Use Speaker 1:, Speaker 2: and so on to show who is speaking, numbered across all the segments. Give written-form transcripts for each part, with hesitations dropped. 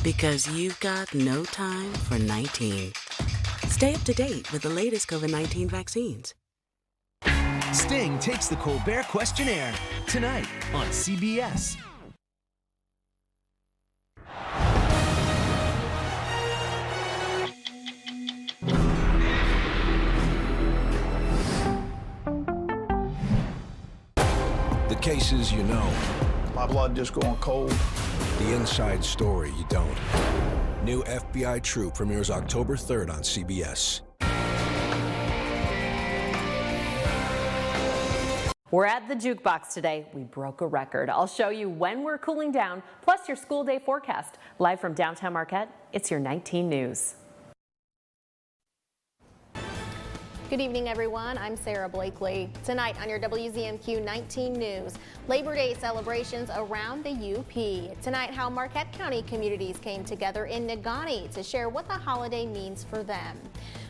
Speaker 1: Because you've got no time for 19. Stay up to date with the latest COVID-19 vaccines.
Speaker 2: Sting takes the Colbert Questionnaire tonight on CBS.
Speaker 3: The cases you know.
Speaker 4: My blood just going cold.
Speaker 3: The inside story you don't. New FBI True premieres October 3rd on CBS.
Speaker 5: We're at the jukebox today. We broke a record. I'll show you when we're cooling down, plus your school day forecast. Live from downtown Marquette, it's your 19 News.
Speaker 6: Good evening, everyone. I'm Sarah Blakely. Tonight on your WZMQ 19 News, Labor Day celebrations around the UP. Tonight, how Marquette County communities came together in Negaunee to share what the holiday means for them.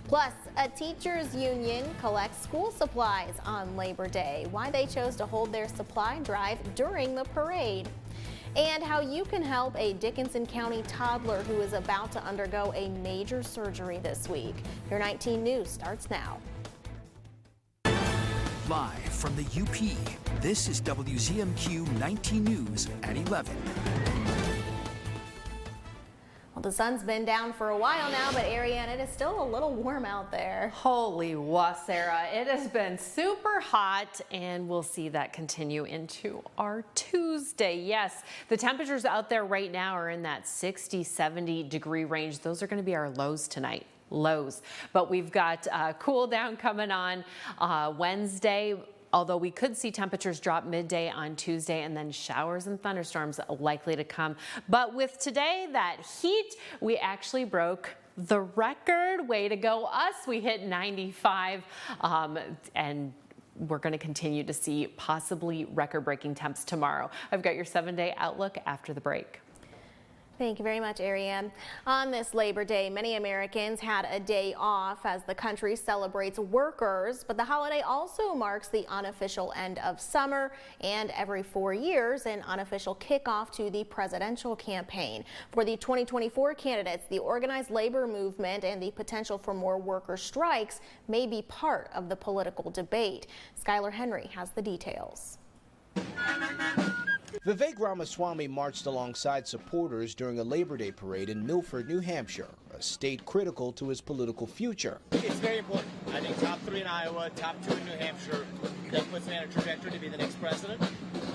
Speaker 6: Plus, a teachers union collects school supplies on Labor Day, why they chose to hold their supply drive during the parade. And how you can help a Dickinson County toddler who is about to undergo a major surgery this week. Your 19 News starts now.
Speaker 2: Live from the UP, this is WZMQ 19 News at 11.
Speaker 6: Well, the sun's been down for a while now, but Ariane, it is still a little warm out there.
Speaker 5: Holy wa, Sarah. It has been super hot, and we'll see that continue into our Tuesday. Yes, the temperatures out there right now are in that 60, 70 degree range. Those are going to be our lows tonight. Lows. But we've got cool down coming on Wednesday. Although we could see temperatures drop midday on Tuesday, and then showers and thunderstorms likely to come. But with today, that heat, we actually broke the record. Way to go us. We hit 95 and we're going to continue to see possibly record-breaking temps tomorrow. I've got your 7-day outlook after the break.
Speaker 6: Thank you very much, Ariane. On this Labor Day, many Americans had a day off as the country celebrates workers, but the holiday also marks the unofficial end of summer and every 4 years an unofficial kickoff to the presidential campaign. For the 2024 candidates, the organized labor movement and the potential for more worker strikes may be part of the political debate. Skylar Henry has the details.
Speaker 7: Vivek Ramaswamy marched alongside supporters during a Labor Day parade in Milford, New Hampshire, a state critical to his political future.
Speaker 8: It's very important. I think top 3 in Iowa, top 2 in New Hampshire. That puts me on a trajectory to be the next president,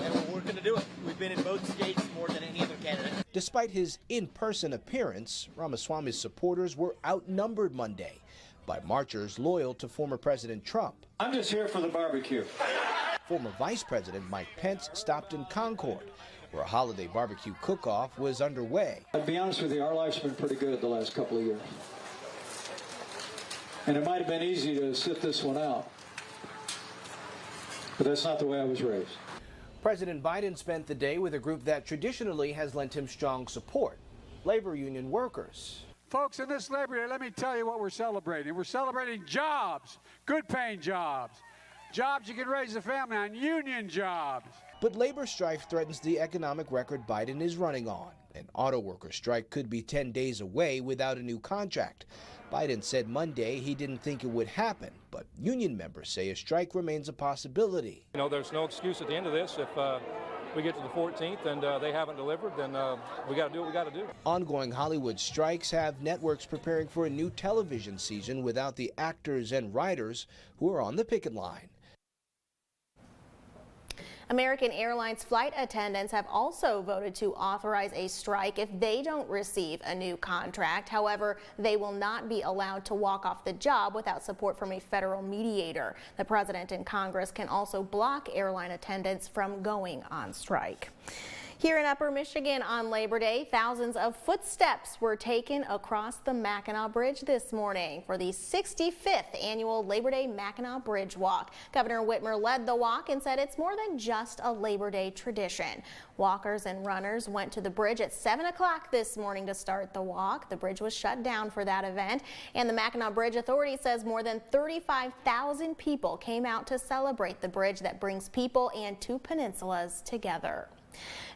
Speaker 8: and we're working to do it. We've been in both states more than any other candidate.
Speaker 7: Despite his in-person appearance, Ramaswamy's supporters were outnumbered Monday by marchers loyal to former President Trump.
Speaker 9: I'm just here for the barbecue.
Speaker 7: Former Vice President Mike Pence stopped in Concord, where a holiday barbecue cook-off was underway.
Speaker 9: I'll be honest with you, our life's been pretty good the last couple of years. And it might have been easy to sit this one out, but that's not the way I was raised.
Speaker 7: President Biden spent the day with a group that traditionally has lent him strong support, labor union workers.
Speaker 10: Folks, in this Labor Day, let me tell you what we're celebrating. We're celebrating jobs, good-paying jobs. Jobs you can raise a family on, union jobs.
Speaker 7: But labor strife threatens the economic record Biden is running on. An auto worker strike could be 10 days away without a new contract. Biden said Monday he didn't think it would happen, but union members say a strike remains a possibility.
Speaker 11: You know, there's no excuse at the end of this. If we get to the 14th and they haven't delivered, then we got to do what we got to do.
Speaker 7: Ongoing Hollywood strikes have networks preparing for a new television season without the actors and writers who are on the picket line.
Speaker 6: American Airlines flight attendants have also voted to authorize a strike if they don't receive a new contract. However, they will not be allowed to walk off the job without support from a federal mediator. The president and Congress can also block airline attendants from going on strike. Here in Upper Michigan on Labor Day, thousands of footsteps were taken across the Mackinac Bridge this morning for the 65th annual Labor Day Mackinac Bridge Walk. Governor Whitmer led the walk and said it's more than just a Labor Day tradition. Walkers and runners went to the bridge at 7 o'clock this morning to start the walk. The bridge was shut down for that event, and the Mackinac Bridge Authority says more than 35,000 people came out to celebrate the bridge that brings people and two peninsulas together.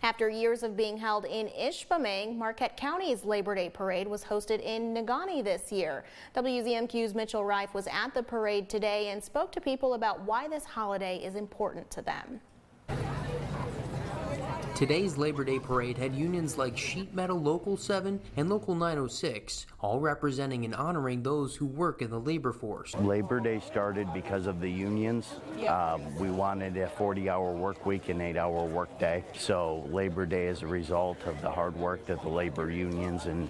Speaker 6: After years of being held in Ishpeming, Marquette County's Labor Day Parade was hosted in Negaunee this year. WZMQ's Mitchell Reif was at the parade today and spoke to people about why this holiday is important to them.
Speaker 12: Today's Labor Day Parade had unions like Sheet Metal Local 7 and Local 906, all representing and honoring those who work in the labor force.
Speaker 13: Labor Day started because of the unions. We wanted a 40-hour work week and 8-hour work day. So Labor Day is a result of the hard work that the labor unions and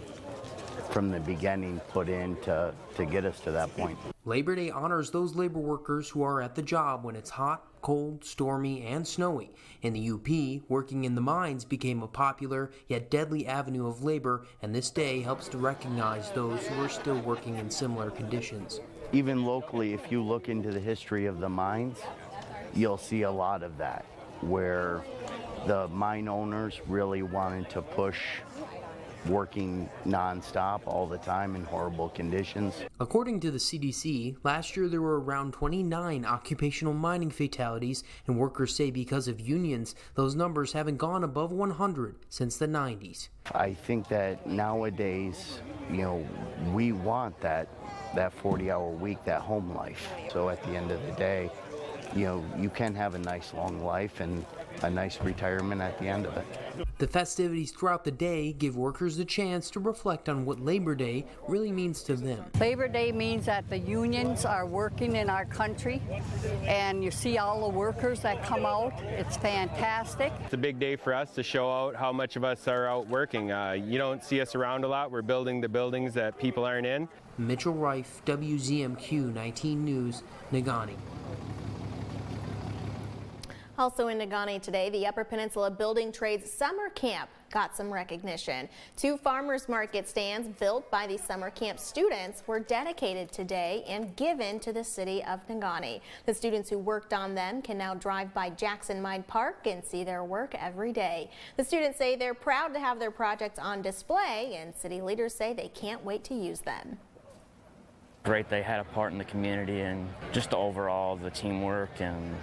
Speaker 13: from the beginning put in to get us to that point.
Speaker 12: Labor Day honors those labor workers who are at the job when it's hot, cold, stormy, and snowy. In the UP, working in the mines became a popular yet deadly avenue of labor, and this day helps to recognize those who are still working in similar conditions.
Speaker 13: Even locally, if you look into the history of the mines, you'll see a lot of that, where the mine owners really wanted to push working nonstop all the time in horrible conditions.
Speaker 12: According to the CDC, last year there were around 29 occupational mining fatalities, and workers say because of unions, those numbers haven't gone above 100 since the 90s.
Speaker 13: I think that nowadays, we want that 40-hour week, that home life. So at the end of the day, you can have a nice long life and a nice retirement at the end of it.
Speaker 12: The festivities throughout the day give workers the chance to reflect on what Labor Day really means to them.
Speaker 14: Labor Day means that the unions are working in our country, and you see all the workers that come out. It's fantastic.
Speaker 15: It's a big day for us to show out how much of us are out working. You don't see us around a lot. We're building the buildings that people aren't in.
Speaker 12: Mitchell Reif, WZMQ 19 News, Negaunee.
Speaker 6: Also in Negaunee today, the Upper Peninsula Building Trades Summer Camp got some recognition. 2 farmers market stands built by the summer camp students were dedicated today and given to the city of Negaunee. The students who worked on them can now drive by Jackson Mine Park and see their work every day. The students say they're proud to have their projects on display, and city leaders say they can't wait to use them.
Speaker 16: Great, they had a part in the community and just overall the teamwork and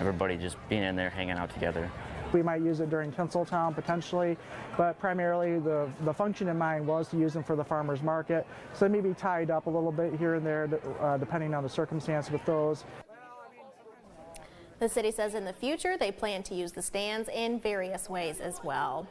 Speaker 16: everybody just being in there hanging out together.
Speaker 17: We might use it during Tinseltown potentially, but primarily the function in mind was to use them for the farmers market. So they may be tied up a little bit here and there depending on the circumstance with those.
Speaker 6: The city says in the future they plan to use the stands in various ways as well.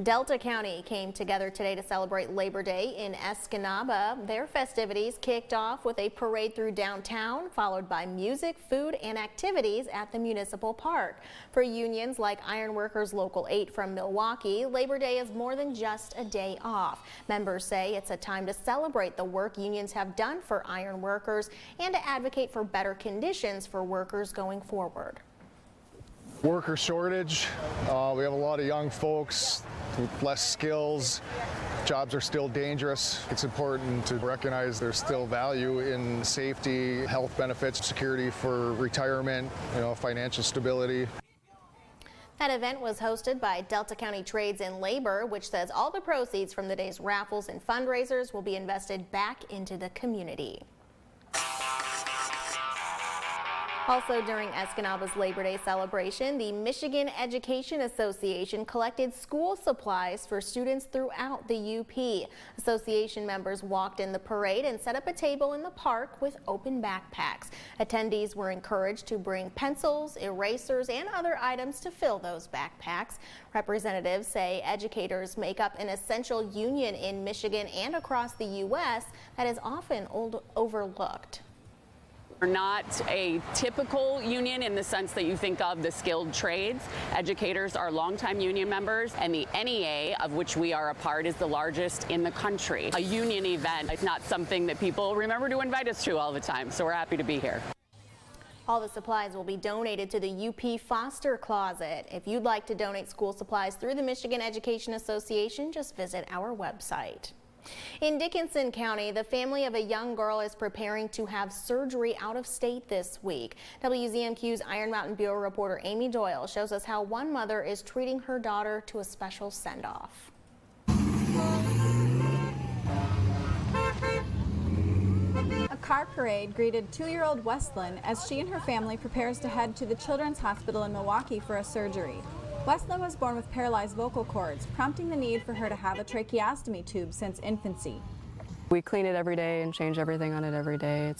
Speaker 6: Delta County came together today to celebrate Labor Day in Escanaba. Their festivities kicked off with a parade through downtown, followed by music, food, and activities at the municipal park. For unions like Ironworkers Local 8 from Milwaukee, Labor Day is more than just a day off. Members say it's a time to celebrate the work unions have done for iron workers and to advocate for better conditions for workers going forward.
Speaker 18: Worker shortage. We have a lot of young folks with less skills. Jobs are still dangerous. It's important to recognize there's still value in safety, health benefits, security for retirement, financial stability.
Speaker 6: That event was hosted by Delta County Trades and Labor, which says all the proceeds from the day's raffles and fundraisers will be invested back into the community. Also during Escanaba's Labor Day celebration, the Michigan Education Association collected school supplies for students throughout the UP. Association members walked in the parade and set up a table in the park with open backpacks. Attendees were encouraged to bring pencils, erasers, and other items to fill those backpacks. Representatives say educators make up an essential union in Michigan and across the U.S. that is often overlooked.
Speaker 19: We're not a typical union in the sense that you think of the skilled trades. Educators are longtime union members, and the NEA, of which we are a part, is the largest in the country. A union event is not something that people remember to invite us to all the time, so we're happy to be here.
Speaker 6: All the supplies will be donated to the UP Foster Closet. If you'd like to donate school supplies through the Michigan Education Association, just visit our website. In Dickinson County, the family of a young girl is preparing to have surgery out of state this week. WZMQ's Iron Mountain Bureau reporter Amy Doyle shows us how one mother is treating her daughter to a special send-off.
Speaker 20: A car parade greeted 2-year-old Westlyn as she and her family prepares to head to the Children's Hospital in Milwaukee for a surgery. Westlyn was born with paralyzed vocal cords, prompting the need for her to have a tracheostomy tube since infancy.
Speaker 21: We clean it every day and change everything on it every day.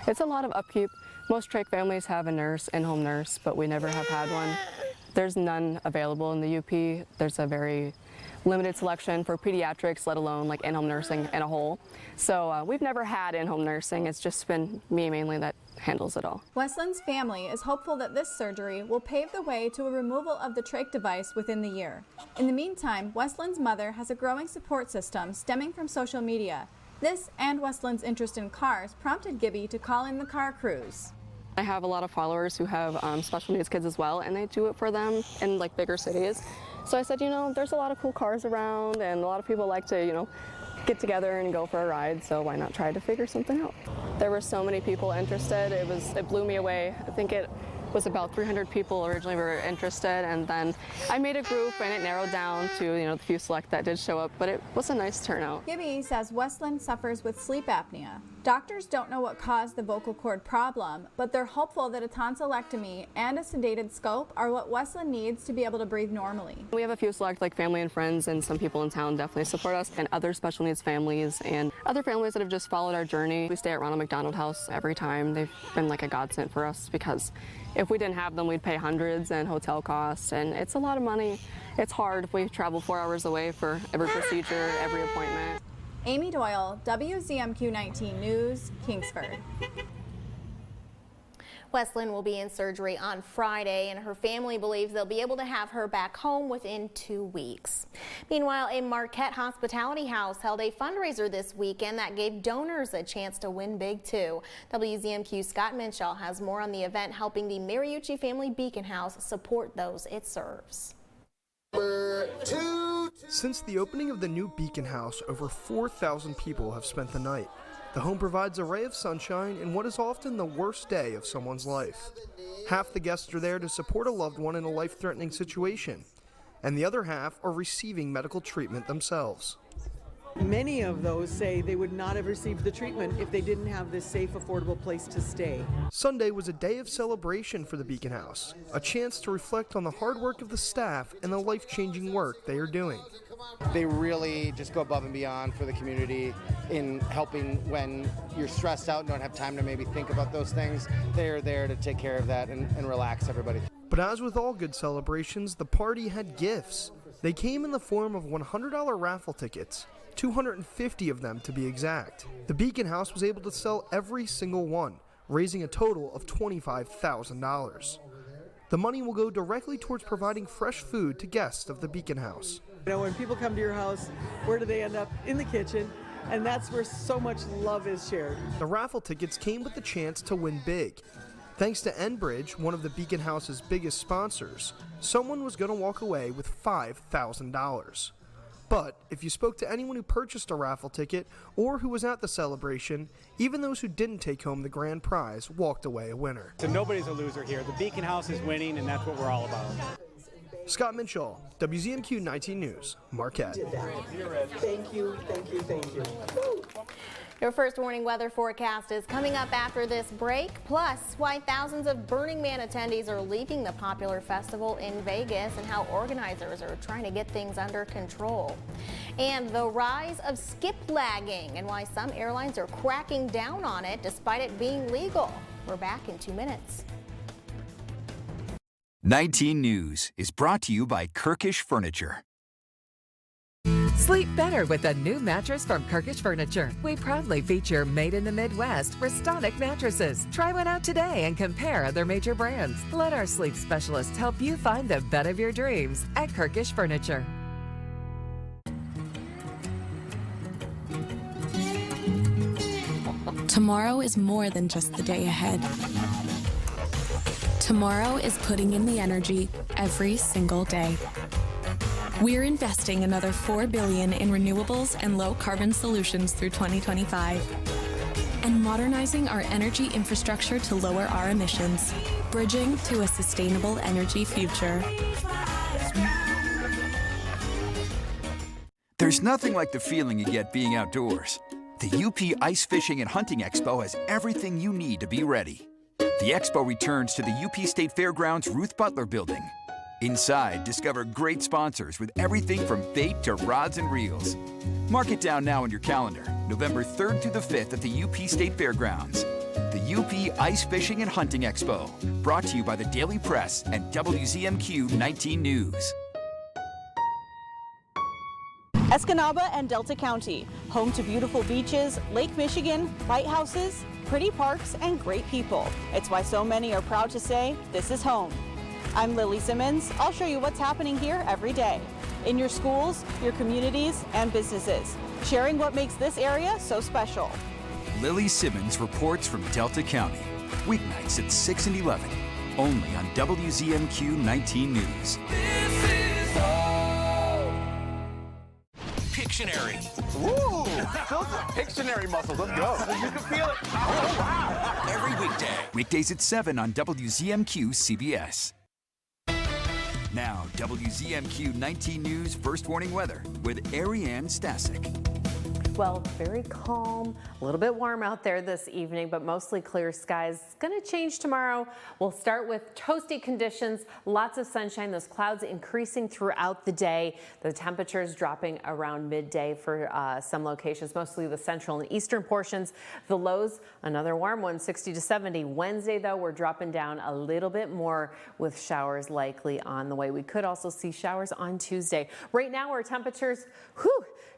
Speaker 21: It's a lot of upkeep. Most trach families have a nurse, in-home nurse, but we never have had one. There's none available in the UP. There's a very limited selection for pediatrics, let alone like in-home nursing in a whole. So we've never had in-home nursing. It's just been me mainly that handles it all.
Speaker 20: Westlyn's family is hopeful that this surgery will pave the way to a removal of the trach device within the year. In the meantime, Westlyn's mother has a growing support system stemming from social media. This and Westlyn's interest in cars prompted Gibby to call in the car crews.
Speaker 21: I have a lot of followers who have special needs kids as well, and they do it for them in like bigger cities. So I said, there's a lot of cool cars around, and a lot of people like to, get together and go for a ride, so why not try to figure something out? There were so many people interested. It blew me away. I think it was about 300 people originally were interested, and then I made a group and it narrowed down to the few select that did show up, but it was a nice turnout.
Speaker 20: Gibby says Westlyn suffers with sleep apnea. Doctors don't know what caused the vocal cord problem, but they're hopeful that a tonsillectomy and a sedated scope are what Westlyn needs to be able to breathe normally.
Speaker 21: We have a few select like family and friends, and some people in town definitely support us, and other special needs families and other families that have just followed our journey. We stay at Ronald McDonald House every time. They've been like a godsend for us because if we didn't have them, we'd pay hundreds and hotel costs, and it's a lot of money. It's hard if we travel 4 hours away for every procedure, every appointment.
Speaker 20: Amy Doyle, WZMQ 19 News, Kingsford.
Speaker 6: Westlyn will be in surgery on Friday, and her family believes they'll be able to have her back home within 2 weeks. Meanwhile, a Marquette Hospitality House held a fundraiser this weekend that gave donors a chance to win big too. WZMQ's Scott Minshaw has more on the event, helping the Mariucci Family Beacon House support those it serves.
Speaker 22: Since the opening of the new Beacon House, over 4,000 people have spent the night. The home provides a ray of sunshine in what is often the worst day of someone's life. Half the guests are there to support a loved one in a life-threatening situation, and the other half are receiving medical treatment themselves.
Speaker 23: Many of those say they would not have received the treatment if they didn't have this safe, affordable place to stay.
Speaker 22: Sunday was a day of celebration for the Beacon House, a chance to reflect on the hard work of the staff and the life-changing work they are doing.
Speaker 24: They really just go above and beyond for the community in helping when you're stressed out and don't have time to maybe think about those things. They are there to take care of that and relax everybody.
Speaker 22: But as with all good celebrations, the party had gifts. They came in the form of $100 raffle tickets, 250 of them to be exact. The Beacon House was able to sell every single one, raising a total of $25,000. The money will go directly towards providing fresh food to guests of the Beacon House.
Speaker 23: When people come to your house, where do they end up? In the kitchen, and that's where so much love is shared.
Speaker 22: The raffle tickets came with the chance to win big. Thanks to Enbridge, one of the Beacon House's biggest sponsors, someone was going to walk away with $5,000. But if you spoke to anyone who purchased a raffle ticket or who was at the celebration, even those who didn't take home the grand prize walked away a winner.
Speaker 25: So nobody's a loser here. The Beacon House is winning, and that's what we're all about.
Speaker 22: Scott Minshaw, WZMQ 19 News, Marquette.
Speaker 23: Thank you, thank you, thank you.
Speaker 6: Your first warning weather forecast is coming up after this break, plus why thousands of Burning Man attendees are leaving the popular festival in Vegas and how organizers are trying to get things under control. And the rise of skip lagging and why some airlines are cracking down on it despite it being legal. We're back in 2 minutes.
Speaker 2: 19 News is brought to you by Kirkish Furniture.
Speaker 26: Sleep better with a new mattress from Kirkish Furniture. We proudly feature made in the Midwest Restonic mattresses. Try one out today and compare other major brands. Let our sleep specialists help you find the bed of your dreams at Kirkish Furniture.
Speaker 27: Tomorrow is more than just the day ahead. Tomorrow is putting in the energy every single day. We're investing another $4 billion in renewables and low-carbon solutions through 2025 and modernizing our energy infrastructure to lower our emissions, bridging to a sustainable energy future.
Speaker 2: There's nothing like the feeling you get being outdoors. The UP Ice Fishing and Hunting Expo has everything you need to be ready. The expo returns to the UP State Fairgrounds Ruth Butler Building. Inside, discover great sponsors with everything from bait to rods and reels. Mark it down now on your calendar, November 3rd through the 5th at the UP State Fairgrounds. The UP Ice Fishing and Hunting Expo, brought to you by the Daily Press and WZMQ 19 News.
Speaker 1: Escanaba and Delta County, home to beautiful beaches, Lake Michigan, lighthouses, pretty parks, and great people. It's why so many are proud to say, this is home. I'm Lily Simmons. I'll show you what's happening here every day. In your schools, your communities, and businesses. Sharing what makes this area so special.
Speaker 2: Lily Simmons reports from Delta County. Weeknights at 6 and 11. Only on WZMQ 19 News.
Speaker 3: Pictionary.
Speaker 4: Woo! Those are Pictionary muscles. Let's go. You can feel it. Oh, wow.
Speaker 3: Every weekday.
Speaker 2: Weekdays at 7 on WZMQ CBS. Now, WZMQ 19 News First Warning Weather with Ariane Stasek.
Speaker 5: Well, very calm, a little bit warm out there this evening, but mostly clear skies. It's going to change tomorrow. We'll start with toasty conditions, lots of sunshine, those clouds increasing throughout the day. The temperatures dropping around midday for some locations, mostly the central and eastern portions. The lows, another warm one, 60 to 70. Wednesday, though, we're dropping down a little bit more with showers likely on the way. We could also see showers on Tuesday. Right now, our temperatures,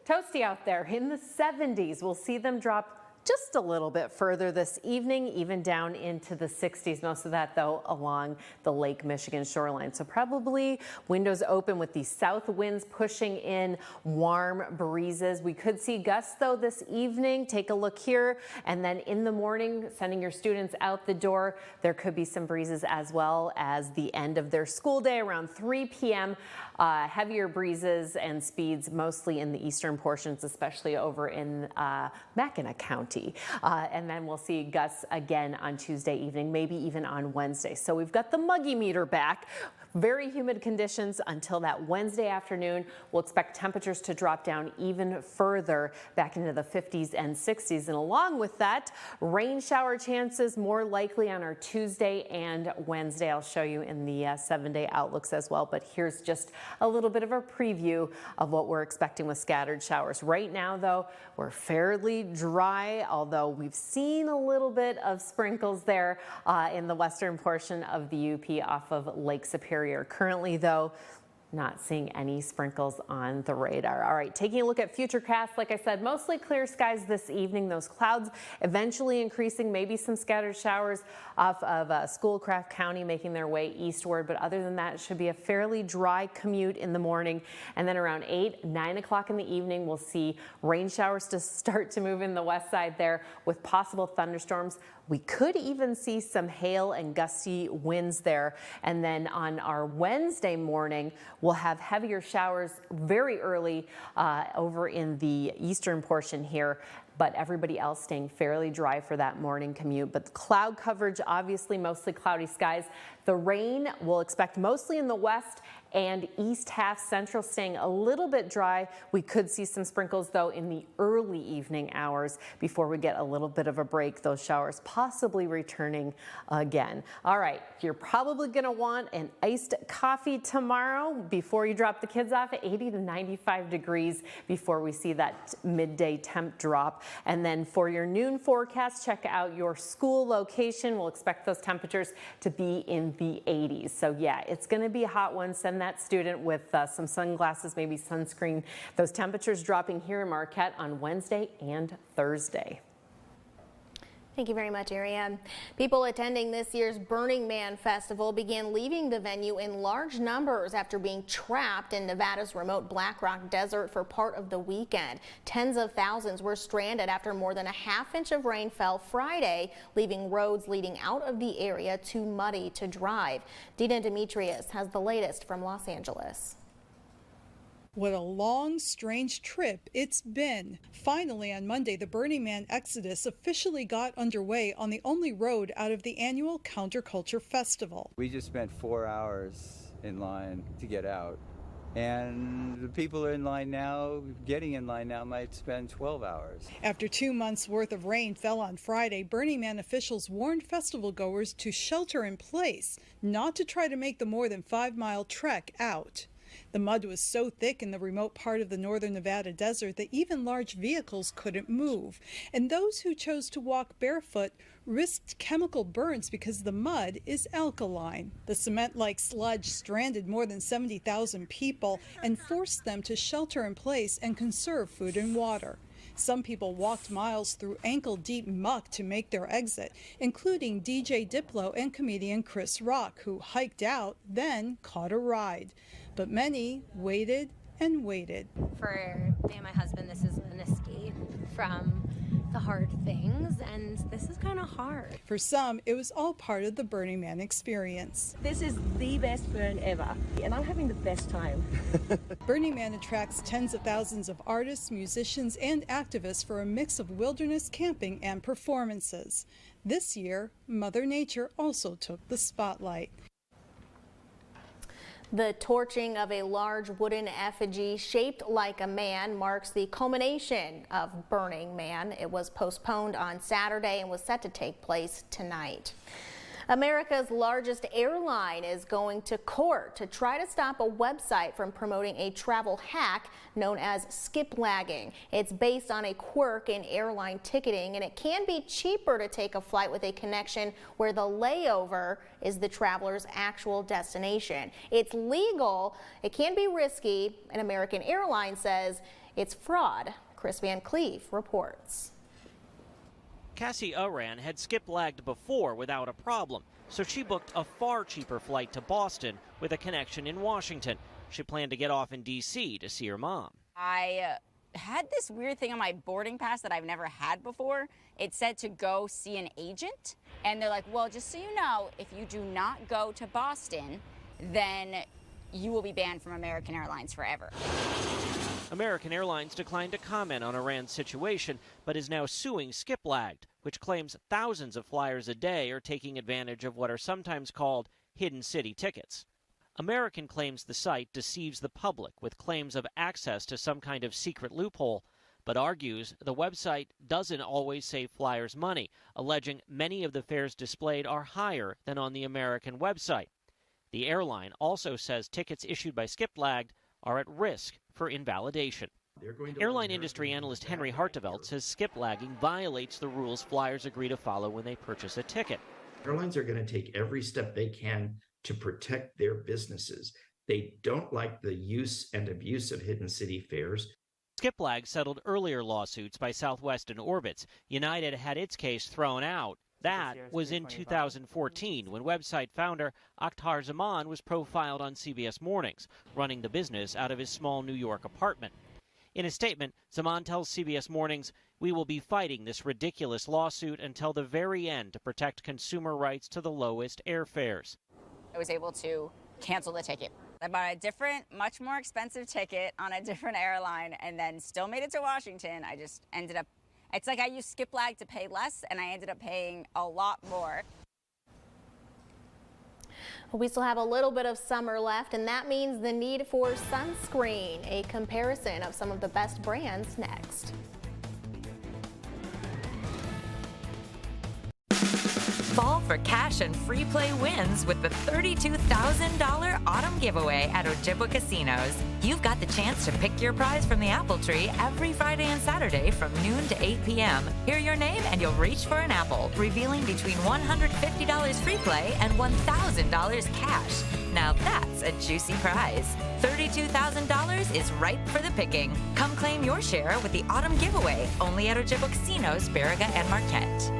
Speaker 5: toasty out there in the 70s. We'll see them drop just a little bit further this evening, even down into the 60s. Most of that, though, along the Lake Michigan shoreline. So probably windows open with the south winds pushing in warm breezes. We could see gusts, though, this evening. Take a look here. And then in the morning, sending your students out the door, there could be some breezes as well as the end of their school day around 3 p.m. Heavier breezes and speeds mostly in the eastern portions, especially over in Mackinac County. And then we'll see gusts again on Tuesday evening, maybe even on Wednesday. So we've got the muggy meter back. Very humid conditions until that Wednesday afternoon. We'll expect temperatures to drop down even further back into the 50s and 60s. And along with that, rain shower chances more likely on our Tuesday and Wednesday. I'll show you in the 7-day outlooks as well. But here's just a little bit of a preview of what we're expecting with scattered showers. Right now, though, we're fairly dry, although we've seen a little bit of sprinkles there in the western portion of the UP off of Lake Superior. Currently, though, not seeing any sprinkles on the radar. All right, taking a look at futurecasts, like I said, mostly clear skies this evening. Those clouds eventually increasing, maybe some scattered showers off of Schoolcraft County making their way eastward. But other than that, it should be a fairly dry commute in the morning. And then around 8, 9 o'clock in the evening, we'll see rain showers to start to move in the west side there with possible thunderstorms. We could even see some hail and gusty winds there. And then on our Wednesday morning, we'll have heavier showers very early over in the eastern portion here, but everybody else staying fairly dry for that morning commute. But the cloud coverage, obviously mostly cloudy skies. The rain we'll expect mostly in the west and east half, central staying a little bit dry. We could see some sprinkles, though, in the early evening hours before we get a little bit of a break. Those showers possibly returning again. All right, you're probably going to want an iced coffee tomorrow before you drop the kids off at 80 to 95 degrees before we see that midday temp drop. And then for your noon forecast, check out your school location. We'll expect those temperatures to be in the 80s. So yeah, it's going to be a hot one. Send that student with some sunglasses, maybe sunscreen. Those temperatures dropping here in Marquette on Wednesday and Thursday.
Speaker 6: Thank you very much, Ariane. People attending this year's Burning Man Festival began leaving the venue in large numbers after being trapped in Nevada's remote Black Rock Desert for part of the weekend. Tens of thousands were stranded after more than a half-inch of rain fell Friday, leaving roads leading out of the area too muddy to drive. Dina Demetrius has the latest from Los Angeles.
Speaker 8: What a long, strange trip it's been. Finally, on Monday, the Burning Man Exodus officially got underway on the only road out of the annual Counterculture Festival.
Speaker 9: We just spent 4 hours in line to get out.
Speaker 3: And the people are in line now, getting in line now, might spend 12 hours.
Speaker 8: After 2 months' worth of rain fell on Friday, Burning Man officials warned festival goers to shelter in place, not to try to make the more than 5-mile trek out. The mud was so thick in the remote part of the northern Nevada desert that even large vehicles couldn't move. And those who chose to walk barefoot risked chemical burns because the mud is alkaline. The cement-like sludge stranded more than 70,000 people and forced them to shelter in place and conserve food and water. Some people walked miles through ankle-deep muck to make their exit, including DJ Diplo and comedian Chris Rock, who hiked out, then caught a ride. But many waited and waited.
Speaker 7: For me and my husband, this is an escape from the hard things, and this is kind of hard.
Speaker 8: For some, it was all part of the Burning Man experience.
Speaker 9: This is the best burn ever, and I'm having the best time.
Speaker 8: Burning Man attracts tens of thousands of artists, musicians, and activists for a mix of wilderness camping and performances. This year, Mother Nature also took the spotlight.
Speaker 6: The torching of a large wooden effigy shaped like a man marks the culmination of Burning Man. It was postponed on Saturday and was set to take place tonight. America's largest airline is going to court to try to stop a website from promoting a travel hack known as skiplagging. It's based on a quirk in airline ticketing, and it can be cheaper to take a flight with a connection where the layover is the traveler's actual destination. It's legal, it can be risky, and American Airlines says it's fraud. Chris Van Cleef reports.
Speaker 10: Cassie Oran had skip-lagged before without a problem, so she booked a far cheaper flight to Boston with a connection in Washington. She planned to get off in D.C. to see her mom.
Speaker 11: I had this weird thing on my boarding pass that I've never had before. It said to go see an agent, and they're like, well, just so you know, if you do not go to Boston, then you will be banned from American Airlines forever.
Speaker 10: American Airlines declined to comment on Iran's situation, but is now suing Skiplagged, which claims thousands of flyers a day are taking advantage of what are sometimes called hidden city tickets. American claims the site deceives the public with claims of access to some kind of secret loophole, but argues the website doesn't always save flyers money, alleging many of the fares displayed are higher than on the American website. The airline also says tickets issued by Skiplagged are at risk for invalidation. Airline industry analyst Henry Hartevelt says skiplagging violates the rules flyers agree to follow when they purchase a ticket.
Speaker 13: Airlines are going to take every step they can to protect their businesses. They don't like the use and abuse of hidden city fares.
Speaker 10: Skiplag settled earlier lawsuits by Southwest and Orbitz. United had its case thrown out. That was in 2014 when website founder Akhtar Zaman was profiled on CBS Mornings, running the business out of his small New York apartment. In a statement, Zaman tells CBS Mornings, "We will be fighting this ridiculous lawsuit until the very end to protect consumer rights to the lowest airfares."
Speaker 11: I was able to cancel the ticket. I bought a different, much more expensive ticket on a different airline and then still made it to Washington. I just ended up, it's like I used Skiplag to pay less and I ended up paying a lot more.
Speaker 6: We still have a little bit of summer left, and that means the need for sunscreen. A comparison of some of the best brands next.
Speaker 14: Fall for cash and free play wins with the $32,000 autumn giveaway at Ojibwa Casinos. You've got the chance to pick your prize from the apple tree every Friday and Saturday from noon to 8 p.m. Hear your name and you'll reach for an apple, revealing between $150 free play and $1,000 cash. Now that's a juicy prize. $32,000 is ripe for the picking. Come claim your share with the autumn giveaway, only at Ojibwa Casinos, Baraga, and Marquette.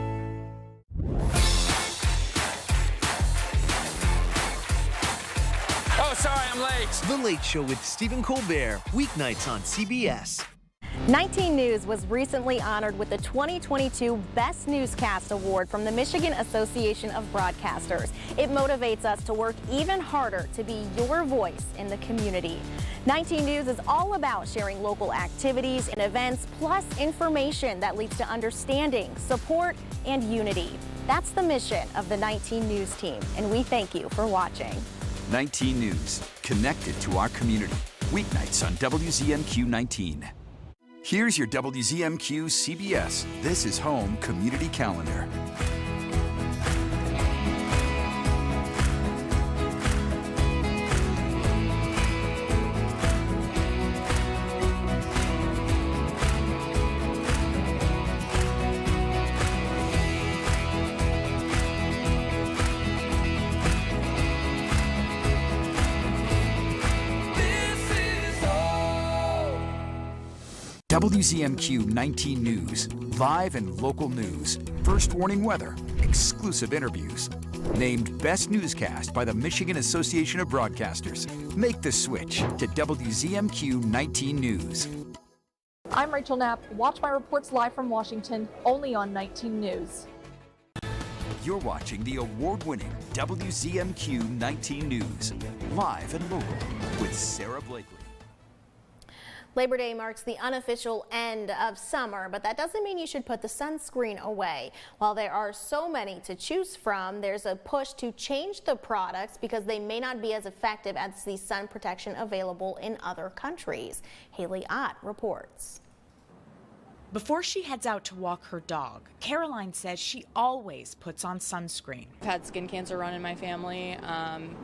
Speaker 28: Oh, sorry, I'm late. The Late Show with Stephen Colbert, weeknights on CBS.
Speaker 6: 19 News was recently honored with the 2022 Best Newscast Award from the Michigan Association of Broadcasters. It motivates us to work even harder to be your voice in the community. 19 News is all about sharing local activities and events, plus information that leads to understanding, support, and unity. That's the mission of the 19 News team, and we thank you for watching.
Speaker 2: 19 News, connected to our community. weeknights on WZMQ 19. Here's your WZMQ CBS This is Home Community Calendar. WZMQ 19 News, live and local news, first warning weather, exclusive interviews. Named Best Newscast by the Michigan Association of Broadcasters. Make the switch to WZMQ 19 News.
Speaker 12: I'm Rachel Knapp. Watch my reports live from Washington, only on 19 News.
Speaker 2: You're watching the award-winning WZMQ 19 News, live and local with Sarah Blakely.
Speaker 6: Labor Day marks the unofficial end of summer, but that doesn't mean you should put the sunscreen away. While there are so many to choose from, there's a push to change the products because they may not be as effective as the sun protection available in other countries. Haley Ott reports.
Speaker 15: Before she heads out to walk her dog, Caroline says she always puts on sunscreen.
Speaker 16: I've had skin cancer run in my family,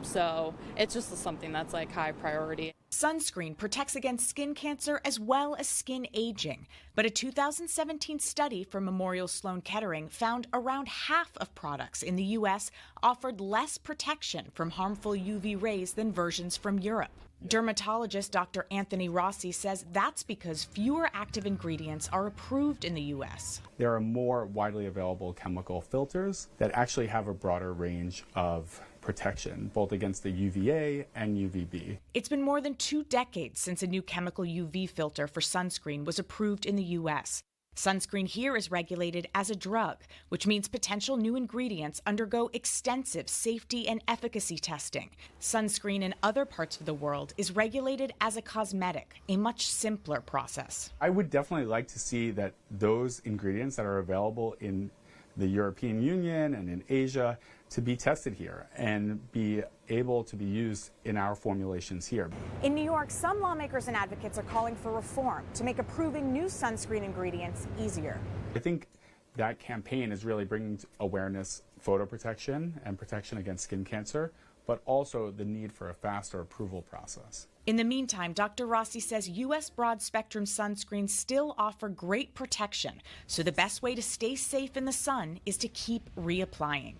Speaker 16: so it's just something that's like high priority.
Speaker 15: Sunscreen protects against skin cancer as well as skin aging. But a 2017 study from Memorial Sloan Kettering found around half of products in the U.S. offered less protection from harmful UV rays than versions from Europe. Dermatologist Dr. Anthony Rossi says that's because fewer active ingredients are approved in the U.S.
Speaker 17: There are more widely available chemical filters that actually have a broader range of protection, both against the UVA and UVB.
Speaker 15: It's been more than 2 decades since a new chemical UV filter for sunscreen was approved in the U.S. Sunscreen here is regulated as a drug, which means potential new ingredients undergo extensive safety and efficacy testing. Sunscreen in other parts of the world is regulated as a cosmetic, a much simpler process.
Speaker 17: I would definitely like to see that those ingredients that are available in the European Union and in Asia to be tested here and be able to be used in our formulations here.
Speaker 15: In New York, some lawmakers and advocates are calling for reform to make approving new sunscreen ingredients easier.
Speaker 17: I think that campaign is really bringing awareness, photo protection and protection against skin cancer, but also the need for a faster approval process.
Speaker 15: In the meantime, Dr. Rossi says U.S. broad-spectrum sunscreens still offer great protection, so the best way to stay safe in the sun is to keep reapplying.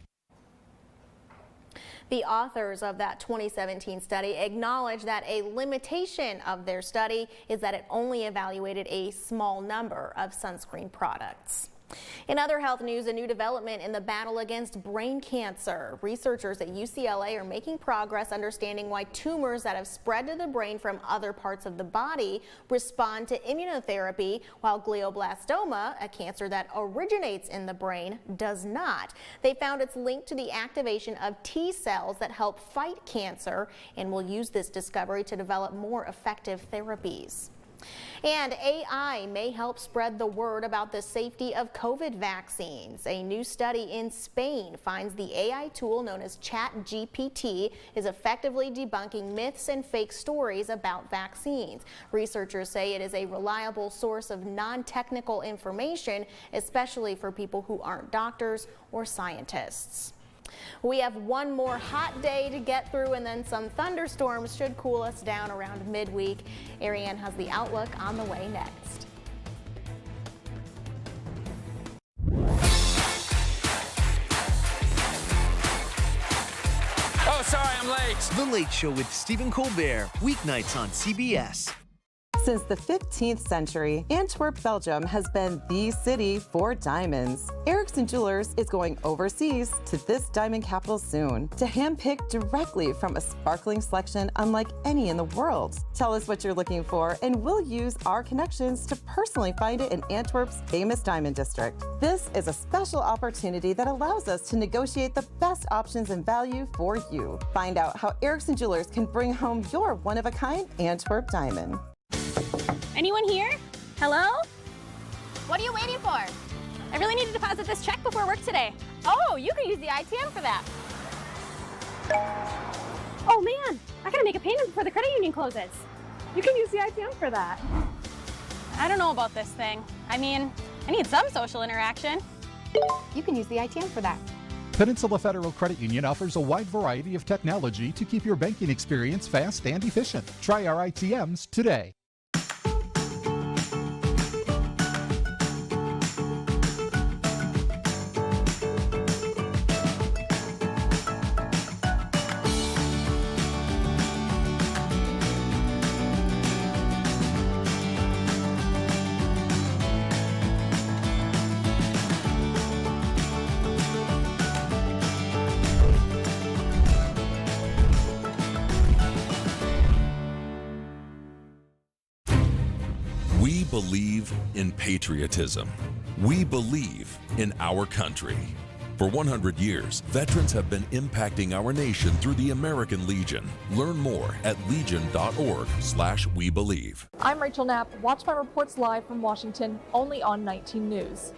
Speaker 6: The authors of that 2017 study acknowledge that a limitation of their study is that it only evaluated a small number of sunscreen products. In other health news, a new development in the battle against brain cancer. Researchers at UCLA are making progress understanding why tumors that have spread to the brain from other parts of the body respond to immunotherapy, while glioblastoma, a cancer that originates in the brain, does not. They found it's linked to the activation of T cells that help fight cancer and will use this discovery to develop more effective therapies. And AI may help spread the word about the safety of COVID vaccines. A new study in Spain finds the AI tool known as ChatGPT is effectively debunking myths and fake stories about vaccines. Researchers say it is a reliable source of non-technical information, especially for people who aren't doctors or scientists. We have one more hot day to get through, and then some thunderstorms should cool us down around midweek. Ariane has the outlook on the way next.
Speaker 28: Oh, sorry, I'm late. The Late Show with Stephen Colbert, weeknights on CBS.
Speaker 18: Since the 15th century, Antwerp, Belgium has been the city for diamonds. Erickson Jewelers is going overseas to this diamond capital soon to handpick directly from a sparkling selection unlike any in the world. Tell us what you're looking for and we'll use our connections to personally find it in Antwerp's famous diamond district. This is a special opportunity that allows us to negotiate the best options and value for you. Find out how Erickson Jewelers can bring home your one-of-a-kind Antwerp diamond.
Speaker 19: Anyone here? Hello? What are you waiting for? I really need to deposit this check before work today. Oh, you can use the ITM for that. Oh man, I gotta make a payment before the credit union closes.
Speaker 12: You can use the ITM for that.
Speaker 19: I don't know about this thing. I mean, I need some social interaction.
Speaker 20: You can use the ITM for that.
Speaker 21: Peninsula Federal Credit Union offers a wide variety of technology to keep your banking experience fast and efficient. Try our ITMs today.
Speaker 22: We believe in patriotism. We believe in our country. For 100 years, veterans have been impacting our nation through the American Legion. Learn more at legion.org/webelieve.
Speaker 12: I'm Rachel Knapp. Watch my reports live from Washington, only on 19 News.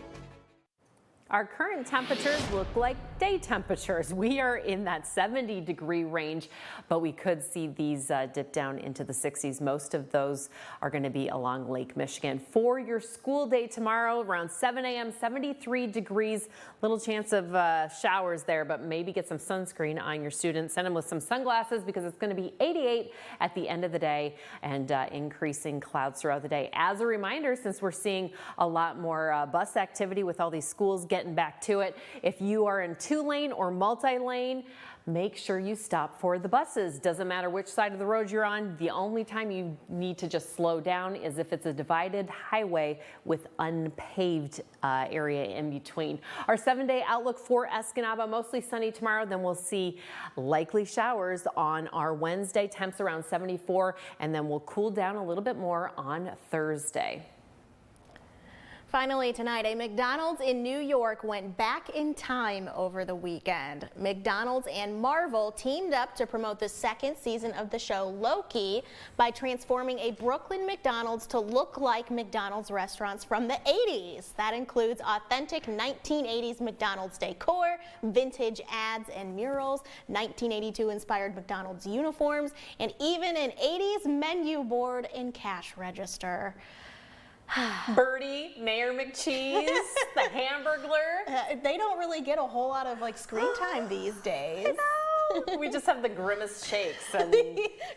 Speaker 5: Our current temperatures look like day temperatures. We are in that 70-degree range, but we could see these dip down into the 60s. Most of those are going to be along Lake Michigan. For your school day tomorrow, around 7 a.m., 73 degrees. Little chance of showers there, but maybe get some sunscreen on your students. Send them with some sunglasses because it's going to be 88 at the end of the day and increasing clouds throughout the day. As a reminder, since we're seeing a lot more bus activity with all these schools getting back to it, if you are in 2-lane or multi-lane, make sure you stop for the buses. Doesn't matter which side of the road you're on. The only time you need to just slow down is if it's a divided highway with unpaved area in between. Our 7-day outlook for Escanaba, mostly sunny tomorrow. Then we'll see likely showers on our Wednesday, temps around 74, and then we'll cool down a little bit more on Thursday.
Speaker 6: Finally tonight, a McDonald's in New York went back in time over the weekend. McDonald's and Marvel teamed up to promote the second season of the show Loki by transforming a Brooklyn McDonald's to look like McDonald's restaurants from the 80s. That includes authentic 1980s McDonald's decor, vintage ads and murals, 1982 inspired McDonald's uniforms, and even an 80s menu board and cash register.
Speaker 5: Birdie, Mayor McCheese, the Hamburglar.
Speaker 6: They don't really get a whole lot of screen time these days.
Speaker 5: I know. We just have the Grimace shakes. And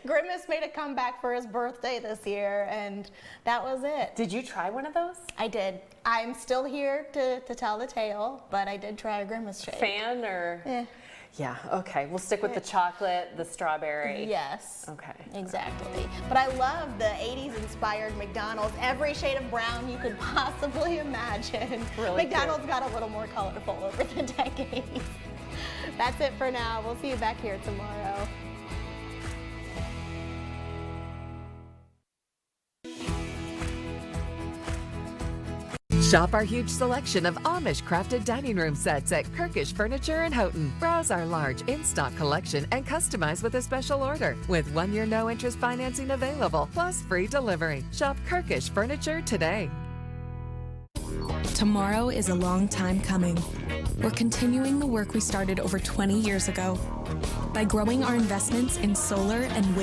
Speaker 6: Grimace made a comeback for his birthday this year, and that was it.
Speaker 5: Did you try one of those?
Speaker 6: I did. I'm still here to tell the tale, but I did try a Grimace shake.
Speaker 5: Fan or? Yeah, okay. We'll stick with the chocolate, the strawberry.
Speaker 6: Yes.
Speaker 5: Okay.
Speaker 6: Exactly. But I love the 80s inspired McDonald's. Every shade of brown you could possibly imagine.
Speaker 5: Really
Speaker 6: McDonald's
Speaker 5: cute.
Speaker 6: got a little more colorful over the decades. That's it for now. We'll see you back here tomorrow.
Speaker 23: Shop our huge selection of Amish crafted dining room sets at Kirkish Furniture in Houghton. Browse our large in-stock collection and customize with a special order with 1-year no-interest financing available, plus free delivery. Shop Kirkish Furniture today.
Speaker 24: Tomorrow is a long time coming. We're continuing the work we started over 20 years ago by growing our investments in solar and wind